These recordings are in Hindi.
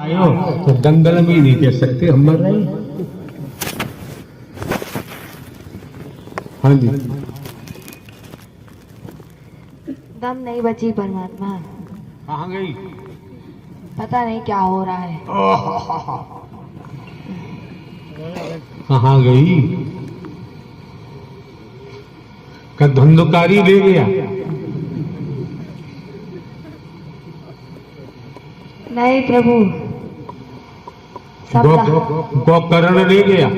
आयो तो दंगल भी नहीं कह सकते, हम मर रहे हैं। हाँ जी, दम नहीं बची परमात्मा, कहाँ गई? पता नहीं क्या हो रहा है। कहाँ गई? का धुंधकारी ले गया? नहीं प्रभु, सब गोकर्ण ले गया?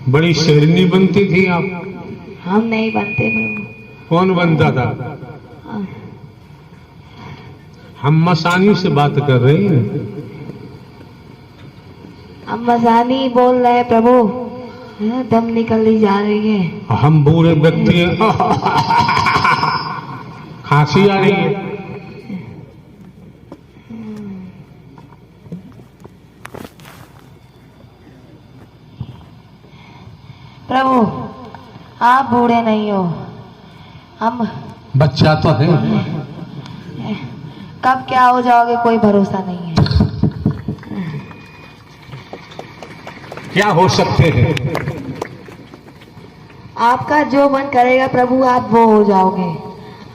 बड़ी शेरनी बनती थी आप। हम नहीं बनते प्रभु। कौन बनता था? हम मसानी से बात कर रहे हैं। हम मसानी बोल रहे हैं प्रभु, दम निकली जा रही है। हम बूढ़े व्यक्ति हैं, खांसी आ रही है। प्रभु आप बूढ़े नहीं हो, हम बच्चा तो है। कब क्या हो जाओगे कोई भरोसा नहीं है। क्या हो सकते हैं? आपका जो मन करेगा प्रभु आप वो हो जाओगे।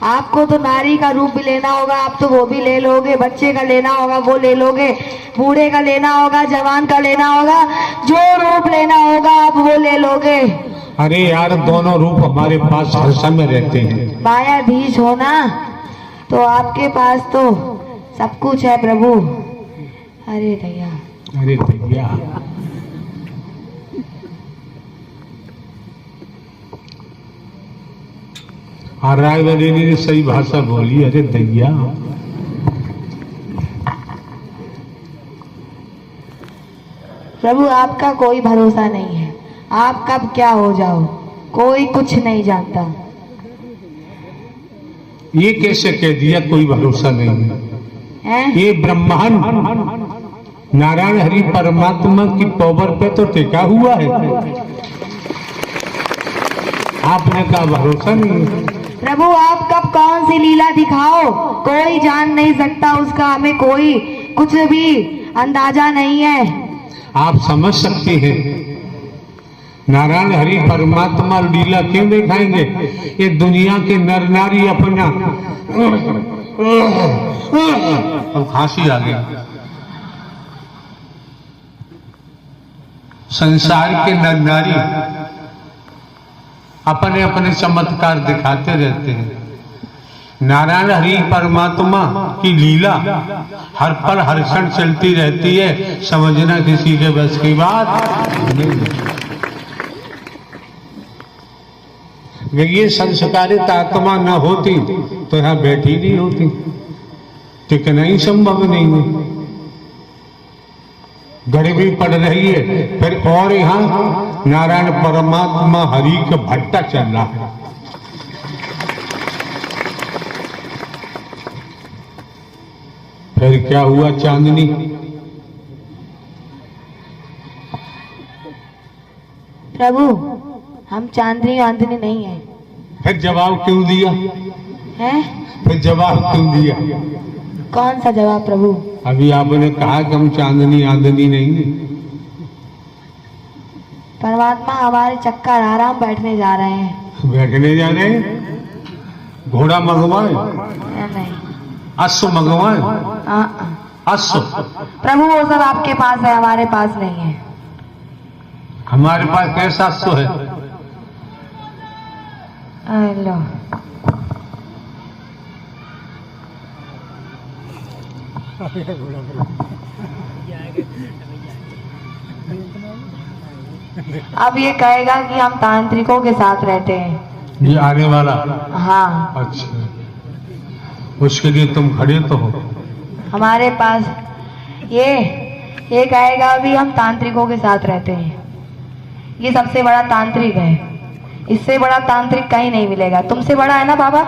आपको तो नारी का रूप भी लेना होगा, आप तो वो भी ले लोगे। बच्चे का लेना होगा वो ले लोगे, बूढ़े का लेना होगा, जवान का लेना होगा, जो रूप लेना होगा आप वो ले लोगे। अरे यार, दोनों रूप हमारे पास हर समय रहते हैं। मायाधीश हो ना, तो आपके पास तो सब कुछ है प्रभु। अरे भैया, अरे भैया, रायवली ने सही भाषा बोली। अरे दैया, प्रभु आपका कोई भरोसा नहीं है, आप कब क्या हो जाओ कोई कुछ नहीं जानता। ये कैसे कह दिया कोई भरोसा नहीं है? ये ब्रह्मांड नारायण हरि परमात्मा की पावर पे तो टिका हुआ है। आपने कहा भरोसा नहीं है। प्रभु आप कब कौन सी लीला दिखाओ कोई जान नहीं सकता, उसका हमें कोई कुछ भी अंदाजा नहीं है। आप समझ सकते हैं नारायण हरि परमात्मा लीला क्यों दिखाएंगे? ये दुनिया के नर नारी अपना अब खांसी आ गई। संसार के नर नारी अपने अपने चमत्कार दिखाते रहते हैं। नारायण हरि परमात्मा की लीला हर पल हर क्षण चलती रहती है, समझना किसी के बस की बात नहीं। ये संस्कारित आत्मा न होती तो यहाँ बैठी नहीं होती, टिकना ही संभव नहीं है। गरीबी पड़ रही है, फिर और यहाँ नारायण परमात्मा हरि का भट्टा चल रहा है। फिर क्या हुआ चांदनी? प्रभु हम चांदनी वांदनी नहीं है। फिर जवाब क्यों दिया? हैं? फिर जवाब क्यों दिया? कौन सा जवाब प्रभु? अभी आपने कहा कि हम चांदनी आंदनी नहीं। परमात्मा हमारे चक्कर आराम बैठने जा रहे हैं। बैठने जा रहे हैं? घोड़ा मंगवाए? नहीं, अश्व मंगवाए? अश्व? प्रभु वो सब आपके पास है, हमारे पास नहीं है। हमारे पास कैसा अश्व है? लो अब ये कहेगा कि हम तांत्रिकों के साथ रहते हैं। ये आने वाला? हाँ। अच्छा, उसके लिए तुम खड़े तो हो? हमारे पास ये कहेगा अभी हम तांत्रिकों के साथ रहते हैं। ये सबसे बड़ा तांत्रिक है, इससे बड़ा तांत्रिक कहीं नहीं मिलेगा। तुमसे बड़ा है ना बाबा?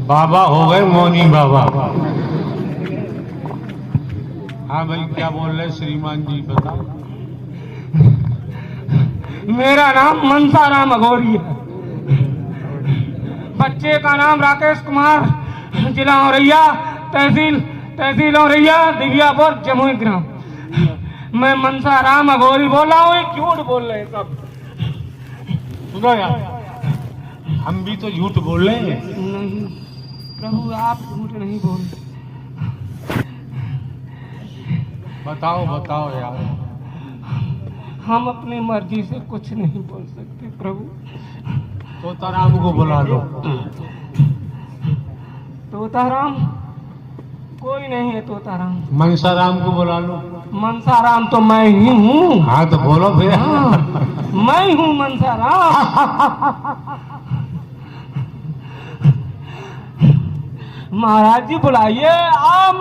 बाबा हो गए मौनी बाबा। हाँ भाई, क्या बोल रहे श्रीमान जी, बताओ। मेरा नाम मनसाराम अघोरी है। बच्चे का नाम राकेश कुमार, जिला औरैया, तहसील औरैया, दिव्यापुर, जमुई ग्राम। मैं मनसा राम अघोरी बोल रहा हूँ, ये झूठ बोल रहे हैं सब। सुनो यार, हम भी तो झूठ बोल रहे हैं। नहीं प्रभु, आप झूठ नहीं बोल। बताओ यार। हम अपनी मर्जी से कुछ नहीं बोल सकते प्रभु। तोताराम को बुला लो। तोताराम कोई नहीं है। तोताराम, मनसाराम को बुला लो। मनसाराम तो मैं ही हूँ। हाँ तो बोलो फिर। हाँ, मैं हूँ मनसाराम। महाराज जी बुलाइए। आम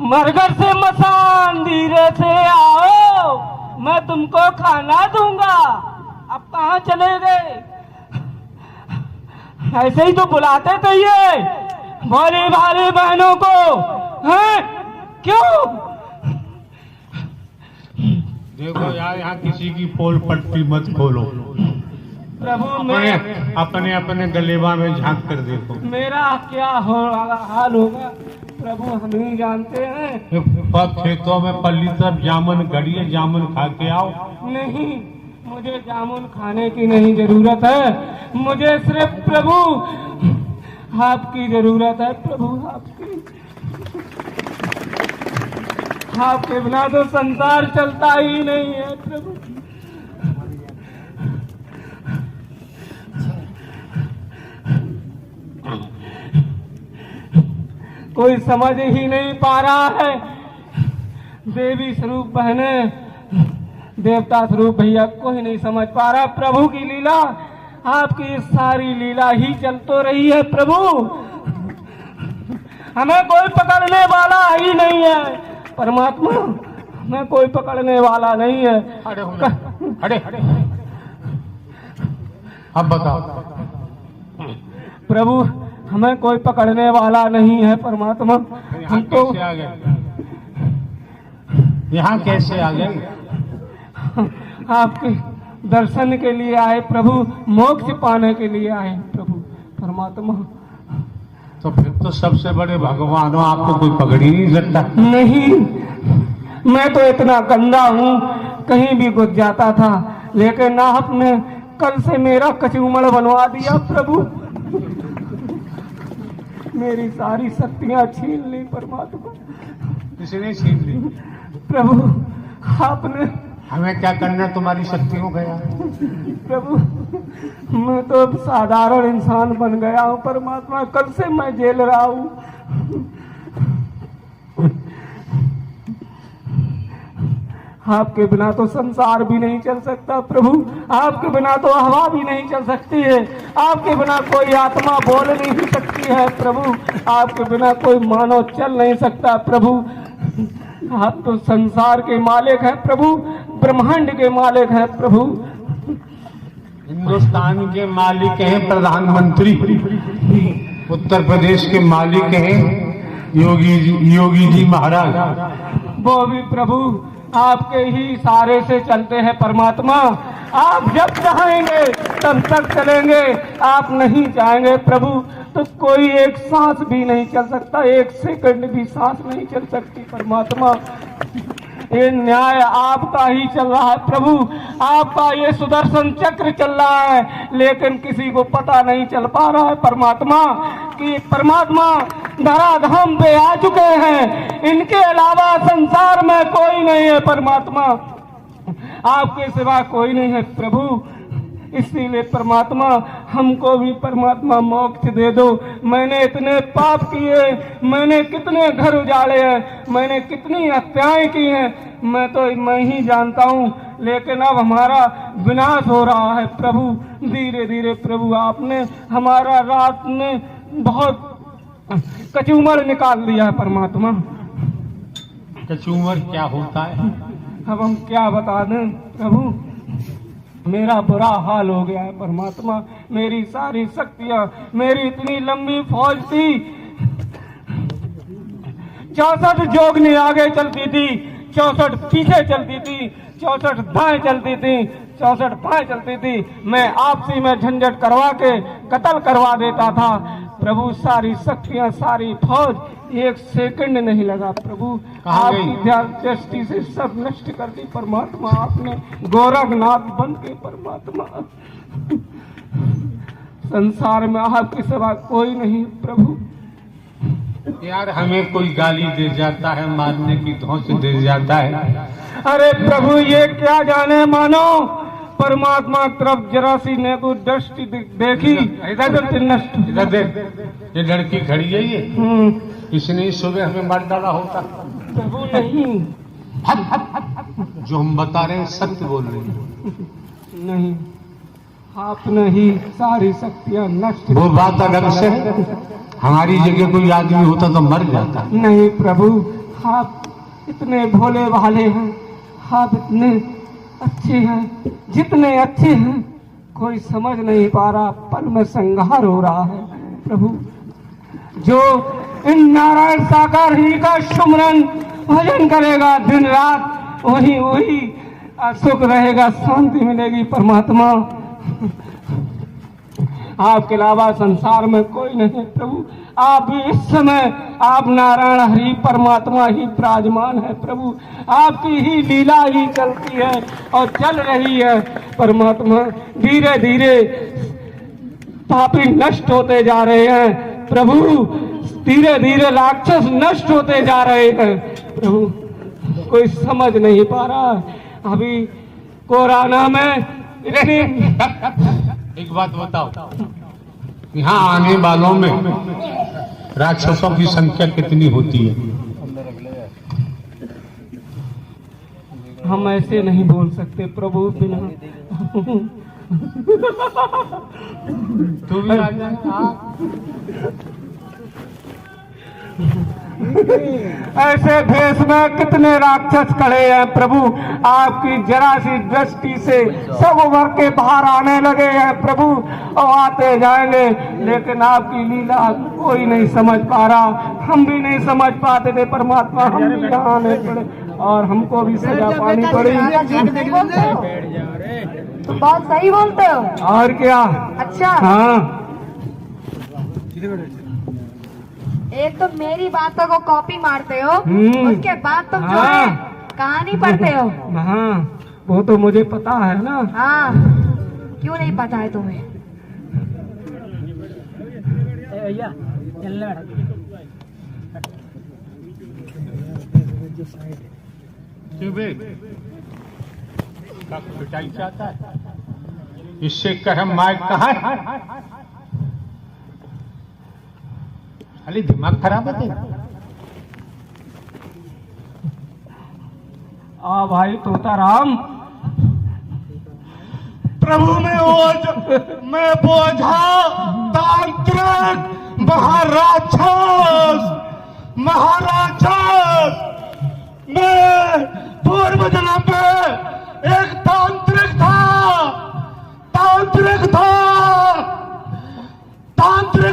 मरघट से मसान, धीरे से आओ, मैं तुमको खाना दूंगा। अब कहाँ चले गए? ऐसे ही तो बुलाते थे ये भोले भाले बहनों को, हैं? क्यों? देखो यार, यहाँ किसी की पोल पट्टी मत खोलो। प्रभु मैं अपने गलेबा में झांक कर देखो। मेरा क्या हाल होगा प्रभु, हम ही जानते हैं। खेतों में पल्ली तरफ जामुन गड़िए, जामुन खा के आओ। नहीं, मुझे जामुन खाने की नहीं जरूरत है। मुझे सिर्फ प्रभु आपकी जरूरत है। प्रभु आपके बिना तो संसार चलता ही नहीं है प्रभु। कोई समझ ही नहीं पा रहा है। देवी स्वरूप बहने, देवता स्वरूप भैया, कोई नहीं समझ पा रहा प्रभु की लीला। आपकी सारी लीला ही चल तो रही है प्रभु, हमें कोई पकड़ने वाला ही नहीं है परमात्मा। हमें कोई पकड़ने वाला नहीं है। अरे अब बताओ प्रभु, हमें कोई पकड़ने वाला नहीं है परमात्मा। हम तो यहाँ कैसे आ गए? आपके दर्शन के लिए आए प्रभु, मोक्ष पाने के लिए आए प्रभु परमात्मा। तो फिर तो सबसे बड़े भगवान हो, आपको कोई पकड़ ही नहीं सकता। नहीं, मैं तो इतना गंदा हूँ, कहीं भी घुस जाता था, लेकिन आपने कल से मेरा कचूमड़ बनवा दिया प्रभु। मेरी सारी शक्तियाँ छीन ली परमात्मा। किसने छीन ली? प्रभु आपने। हमें क्या करना तुम्हारी शक्तियों का यार? प्रभु मैं तो साधारण इंसान बन गया हूँ परमात्मा, कल से मैं जेल रहा हूँ। आपके बिना तो संसार भी नहीं चल सकता प्रभु, आपके बिना तो हवा भी नहीं चल सकती है, आपके बिना कोई आत्मा बोल नहीं सकती है प्रभु, आपके बिना कोई मानव चल नहीं सकता प्रभु। आप तो संसार के मालिक हैं प्रभु, ब्रह्मांड के मालिक हैं प्रभु। हिंदुस्तान के मालिक हैं प्रधानमंत्री, उत्तर प्रदेश के मालिक हैं योगी जी महाराज। वो भी प्रभु आपके ही इशारे से चलते हैं परमात्मा। आप जब चाहेंगे तब तक चलेंगे, आप नहीं चाहेंगे प्रभु तो कोई एक सांस भी नहीं चल सकता, एक सेकंड भी सांस नहीं चल सकती परमात्मा। ये न्याय आपका ही चल रहा है प्रभु, आपका ये सुदर्शन चक्र चल रहा है, लेकिन किसी को पता नहीं चल पा रहा है परमात्मा कि परमात्मा धराधाम पे आ चुके हैं, इनके अलावा संसार में कोई नहीं है परमात्मा, आपके सिवा कोई नहीं है प्रभु। इसीलिए परमात्मा हमको भी परमात्मा मोक्ष दे दो। मैंने इतने पाप किए, मैंने कितने घर उजाड़े हैं, मैंने कितनी हत्याएं की हैं, मैं ही जानता हूँ, लेकिन अब हमारा विनाश हो रहा है प्रभु। धीरे धीरे प्रभु आपने हमारा रात में बहुत कचूमड़ निकाल दिया है परमात्मा। कचूमड़ क्या होता है? अब हम क्या बता दें प्रभु, मेरा बुरा हाल हो गया है परमात्मा। मेरी सारी शक्तियां, मेरी इतनी लंबी फौज थी, 64 जोगनी आगे चलती थी, 64 पीछे चलती थी, 64 दाएं चलती थी, 64 पाए चलती थी, मैं आपसी में झंझट करवा के कत्ल करवा देता था। प्रभु सारी शक्तियां, सारी फौज एक सेकंड नहीं लगा प्रभु, आपकी ध्यान दृष्टि से सब नष्ट कर दी परमात्मा। आपने गोरखनाथ बन के परमात्मा, संसार में आपके सिवा कोई नहीं प्रभु। यार हमें कोई गाली दे जाता है, मारने की धौंस दे जाता है। अरे प्रभु ये क्या जाने, मानो परमात्मा तरफ जरा सी ने को दृष्टि देखी, नष्ट। इधर देख, ये लड़की खड़ी है, ये इसने सुबह हमें मार डाला होता। प्रभु नहीं, जो हम बता रहे हैं सत्य बोल रहे हैं। नहीं, आपने ही सारी शक्तियां नष्ट। वो बात अगर से हमारी जगह कोई आदमी होता तो मर जाता। नहीं प्रभु, आप इतने भोले भाले हैं, आप इतने अच्छे हैं, जितने अच्छे हैं कोई समझ नहीं पा रहा। पल में संहार हो रहा है प्रभु। जो इन नारायण साकार ही का सुमरन भजन करेगा दिन रात, वही वही सुख रहेगा, शांति मिलेगी परमात्मा। आपके अलावा संसार में कोई नहीं प्रभु। आप भी इस समय आप नारायण हरि परमात्मा ही विराजमान है प्रभु। आपकी ही लीला ही चलती है और चल रही है परमात्मा। धीरे धीरे पापी नष्ट होते जा रहे हैं प्रभु, धीरे धीरे राक्षस नष्ट होते जा रहे हैं प्रभु। कोई समझ नहीं पा रहा। अभी कोरोना में इतनी एक बात बताओ, यहाँ आने वालों में राक्षसों की संख्या कितनी होती है? हम ऐसे नहीं बोल सकते प्रभु बिना। तू भी आ जा। ऐसे देश में कितने राक्षस खड़े हैं प्रभु। आपकी जरा सी दृष्टि से सब उभर के बाहर आने लगे हैं प्रभु, और आते जाएंगे, लेकिन आपकी लीला कोई नहीं समझ पा रहा। हम भी नहीं समझ पाते थे परमात्मा, हम भी यहाँ आने पड़े और हमको भी सजा पानी पड़ी। तो बहुत सही बोलते हो। और क्या? अच्छा, हाँ, एक तो मेरी बातों को कॉपी मारते हो, उसके बाद तुम जो हाँ। है कहानी पढ़ते हो। हाँ, वो तो मुझे पता है ना। हाँ, क्यों नहीं पता है तुम्हें? क्यों बे? पिटाई चाहता है? इससे कहे माइक कहाँ है? अरे दिमाग खराब है तेरा। भाई तोताराम, प्रभु मैं बोझा तांत्रिक महाराक्षस मैं पूर्व जन्म में एक तांत्रिक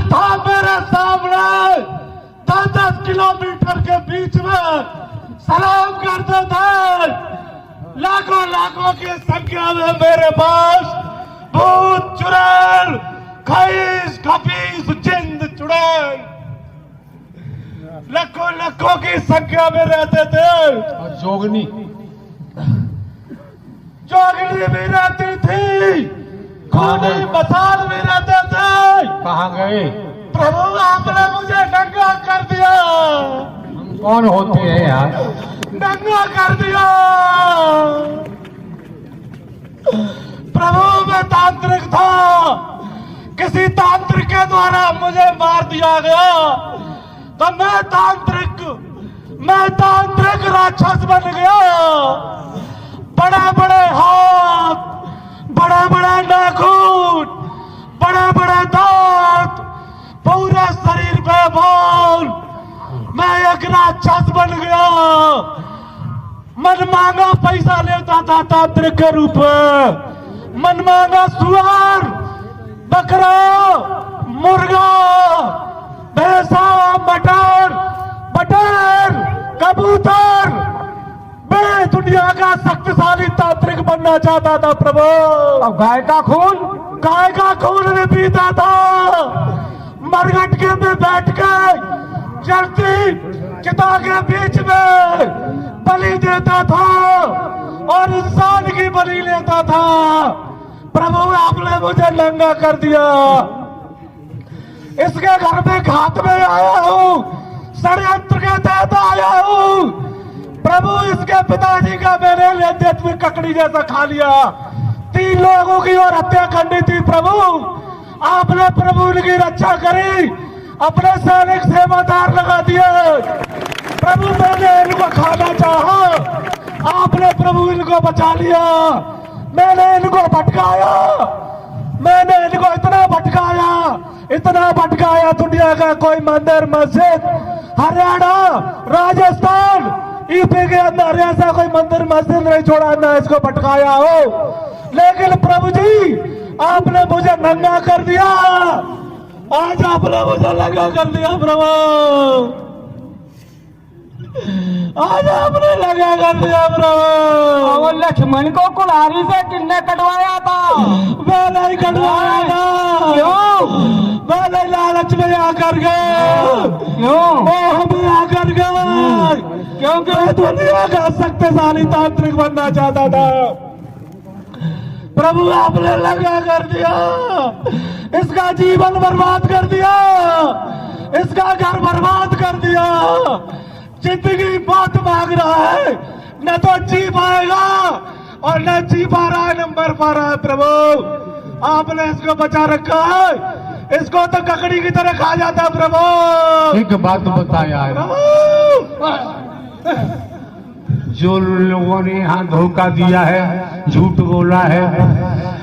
था मेरे सामने 10-10 किलोमीटर के बीच में सलाम करते थे। लाखों की संख्या में मेरे पास भूत चुड़ैल, खईस खपीस जिंद चुड़ैल लाखों की संख्या में रहते थे। और जोगनी भी रहती थी, खूनी मसाल भी रहते थे। कहाँ गए? प्रभु आपने मुझे नंगा कर दिया। कौन होते हैं यार? नंगा कर दिया प्रभु। मैं तांत्रिक था, किसी तांत्रिक के द्वारा मुझे मार दिया गया, तो मैं तांत्रिक राक्षस बन गया। बड़े बड़े हाथ, बड़े बड़े नाखून, बड़े बड़े दांत, पूरे शरीर पे बाल, मैं एक राक्षस बन गया। मनमाना पैसा लेता था तांत्रिक के रूप में। मनमाना सुअर, बकरा, मुर्गा, भैंसा, मटर, कबूतर, मैं दुनिया का शक्तिशाली तांत्रिक बनने बनना चाहता था प्रभु। और गाय का खून नहीं पीता था, मरघटके में बैठ के जलती चिता के बीच में बलि देता था और इंसान की बलि लेता था। प्रभु आपने मुझे नंगा कर दिया, इसके घर में घात में आया हूँ, षड्यंत्र के तहत आया हूँ। प्रभु इसके पिताजी का मैंने लेते हुए ककड़ी जैसा खा लिया, 3 लोगों की और हत्या करनी थी। प्रभु आपने प्रभु इनकी रक्षा करी, अपने सैनिक सेवादार लगा दिए। प्रभु मैंने इनको खाना चाहा, आपने प्रभु इनको बचा लिया। मैंने इनको भटकाया, मैंने इनको इतना भटकाया, दुनिया का कोई मंदिर मस्जिद हरियाणा राजस्थान यूपी के अंदर ऐसा कोई मंदिर मस्जिद नहीं छोड़ा, ना इसको भटकाया हो। लेकिन प्रभु जी आपने मुझे नंगा कर दिया, आज आपने मुझे नंगा कर दिया प्रभु, आज आपने नंगा कर दिया प्रभु। और लक्ष्मण को कुल्हाड़ी से किसने कटवाया था? मैं नहीं कटवाया था। क्यों? मैंने लालच में आकर गए, क्यों? मोह में आकर गए, क्योंकि मैं दुनिया का शक्तिशाली तांत्रिक बनना चाहता था। प्रभु आपने लगा कर दिया, इसका जीवन बर्बाद कर दिया, इसका घर बर्बाद कर दिया। जिंदगी बात मांग रहा है, न तो जी पाएगा और न जी पा रहा है, न मर पा रहा है। प्रभु आपने इसको बचा रखा है, इसको तो ककड़ी की तरह खा जाता है। प्रभु एक बात बताया है, जो लोगों ने यहाँ धोखा दिया है, झूठ बोला है,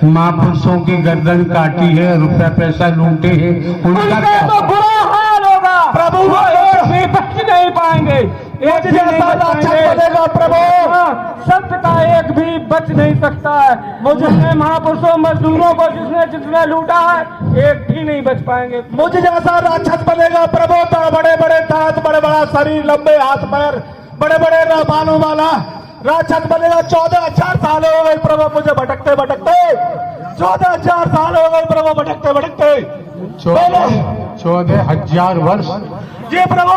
महापुरुषों की गर्दन काटी है, रुपया पैसा लूटे हैं, उनका तो बुरा हाल होगा प्रभु। वो एक भी बच नहीं पाएंगे, एक जैसा राक्षस बनेगा प्रभु, सत्य का एक भी बच नहीं सकता है। मुझे महापुरुषों मजदूरों को जिसने लूटा है, एक भी नहीं बच पाएंगे। मुझ जैसा राक्षस बनेगा प्रभु, तो बड़े बड़े दांत, बड़े बड़ा शरीर, लंबे हाथ पैर, बड़े बड़े बालों वाला राक्षस बनेगा। 14,000 साल हो गए प्रभु मुझे भटकते भटकते, 14,000 साल हो गए प्रभु भटकते भटकते। 14,000 वर्ष जी प्रभु।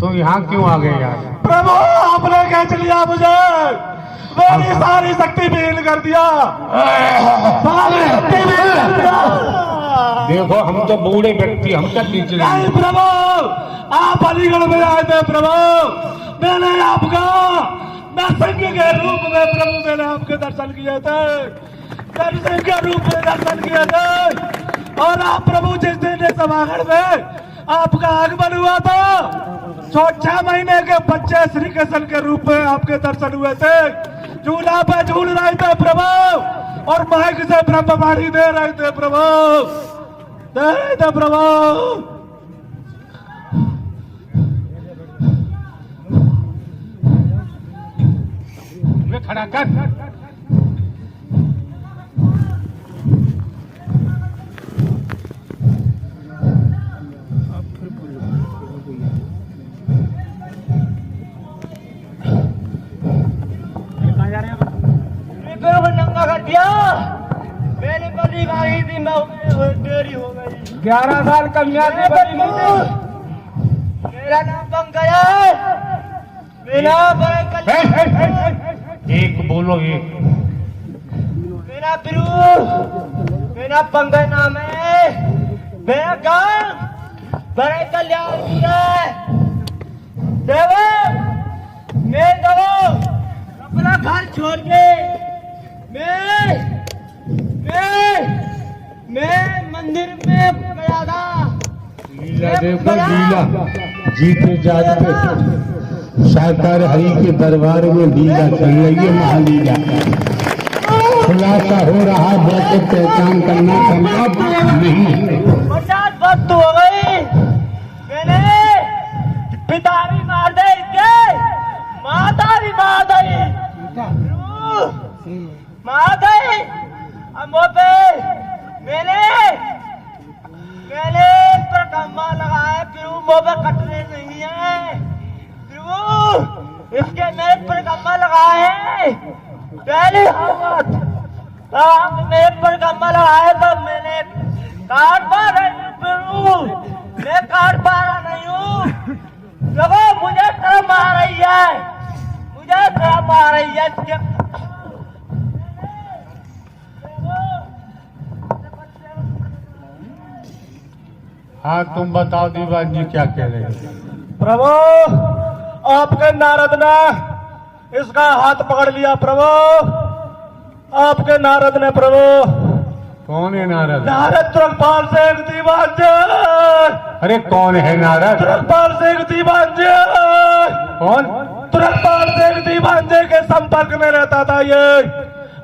तो यहाँ क्यों आ गए यार? प्रभु आपने खींच लिया मुझे, मेरी सारी शक्ति विहीन कर दिया, सारी शक्ति विहीन कर दिया। देखो हम तो बूढ़े व्यक्ति, हम क्या खींच रहे नहीं हैं? प्रभु, आप अलीगढ़ में आए थे प्रभु, मैंने आपका नरसिंह के रूप में प्रभु मैंने आपके दर्शन किए थे, नरसिंह के रूप में दर्शन किए थे। और आप प्रभु जिस दिन सभागढ़ में आपका आगमन हुआ था, 6 महीने के बच्चे श्री कृष्ण के रूप में आपके दर्शन हुए थे, झूला पे झूल रहे थे प्रभु, और माइक से ब्रह्मवाणी दे रहे थे प्रभु, दे रहे थे प्रभु। खड़ा कर। नंगा कर दिया, मेरी बड़ी मांगी थी, मैं देरी हो गई। 11 साल कन्या से बड़ी नहीं। मेरा नाम पंकज है, मेरा एक बोलो, एक मेरा बिरू, मेरा पंकज नाम है, मेरा गांव बड़े कल्याण है। देवो मैं देवो अपना घर छोड़ के मैं मंदिर में गया था। लीला देखो, लीला जीते जागते साकार हरि के दरबार में लीला चल रही है, महालीला। खुलासा हो रहा है, वैसे पहचान करना संभव नहीं है। 50 वक्त हो गई, मैंने पिता भी मार दे, माता भी मार दी, मार दी। अम्मो पे मैंने प्रकम्मा लगाया, फिर वो पे कटने नहीं है, फिर वो इसके मैंने परिक्रमा लगाए पहली हाथ मैं परिक्रमा लगाए तो मैंने काट पा रही हूँ मैं काट पा रहा नहीं हूँ देखो मुझे शर्म आ रही है मुझे शर्म आ रही है हाँ तुम बताओ दीवान जी क्या कह रहे हैं। प्रभु आपके नारद ने इसका हाथ पकड़ लिया प्रभु आपके नारद ने प्रभु कौन है नारद? नारद तुरकपाल सिंह दीवान जी अरे कौन है नारद? तुरकपाल सिंह दीवान जी कौन? तुरकपाल सिंह दीवान जी के संपर्क में रहता था ये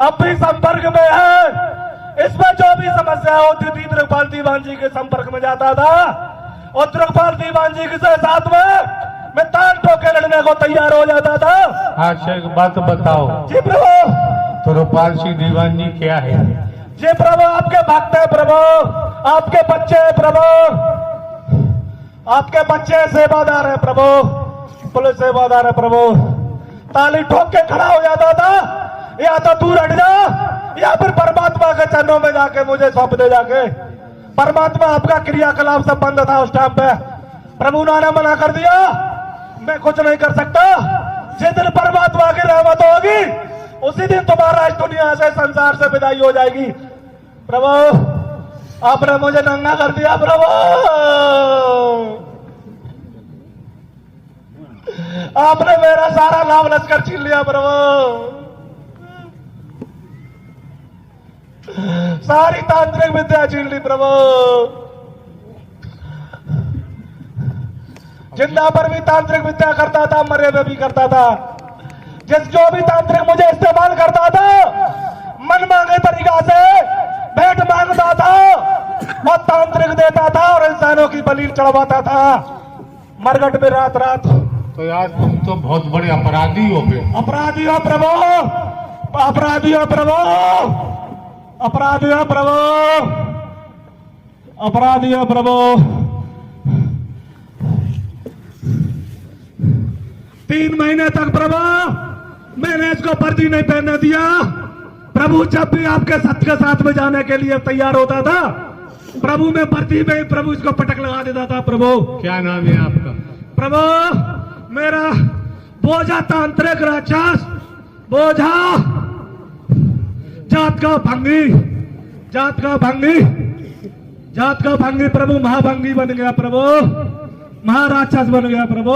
अब भी संपर्क में है इसमें जो भी समस्या होती थी तुरकपाल दीवान जी के संपर्क में जाता था और तुरकपाल दीवान जी के साथ में मैं तान ठोके लड़ने को तैयार हो जाता था। अच्छा एक बात बताओ जी प्रभु। तुरकपाल सिंह दीवान जी क्या है? जी प्रभु आपके भक्त है प्रभु आपके बच्चे है प्रभु आपके बच्चे सेवादार है प्रभु पुलिस सेवादार है प्रभु ताली ठोक के खड़ा हो जाता था या तो तू हट जा या फिर परमात्मा के चरणों में जाके मुझे सौंप दे जाके परमात्मा आपका क्रियाकलाप सब बंद था उस टाइम पे प्रभु ने मना कर दिया मैं कुछ नहीं कर सकता जिस दिन परमात्मा की रहमत होगी उसी दिन तुम्हारा इस दुनिया से संसार से विदाई हो जाएगी। प्रभु आपने मुझे नंगा कर दिया प्रभु आपने मेरा सारा लाभ लश्कर छीन लिया प्रभु सारी तांत्रिक विद्या छीन ली प्रभु जिंदा पर भी तांत्रिक विद्या करता था मरे में भी करता था जो भी तांत्रिक मुझे इस्तेमाल करता था मन मांगे तरीका से भेंट मांगता था और तांत्रिक देता था और इंसानों की बलि चढ़वाता था मरघट में रात रात। तो यार तुम तो बहुत बड़े अपराधी हो गए। अपराधी हो प्रभु अपराधी हो प्रभु अपराधी हो प्रभु अपराधी हो प्रभु 3 महीने तक प्रभु मैंने इसको वर्दी नहीं पहनने दिया प्रभु जब भी आपके सत्य के साथ में जाने के लिए तैयार होता था प्रभु मैं वर्दी में प्रभु इसको पटक लगा देता था। प्रभु क्या नाम है आपका? प्रभु मेरा बोझा तांत्रिक राक्षस बोझा जात का भंगी जात का भंगी जात का भंगी प्रभु महाभंगी बन गया प्रभु महाराक्षस बन गया प्रभु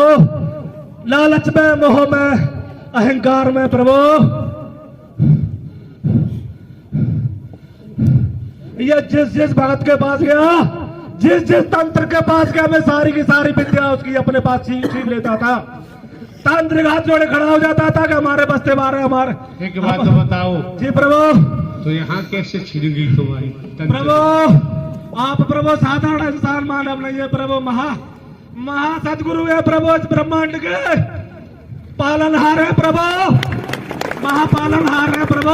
लालच में मोह में अहंकार में प्रभु ये जिस भगत के पास गया जिस तंत्र के पास गया मैं सारी की सारी विद्या उसकी अपने पास छीन लेता था। तांत्रिक हाथ जोड़े खड़ा हो जाता था कि हमारे बस्ते मारे हमारे। एक बात तो बताओ जी प्रभु तो यहाँ कैसे छिड़ गई तुम्हारी प्रभु आप प्रभु साधारण इंसान मानव नहीं है प्रभु महा सदगुरु है प्रभु इस ब्रह्मांड के पालनहार है प्रभु महापालनहार है प्रभु।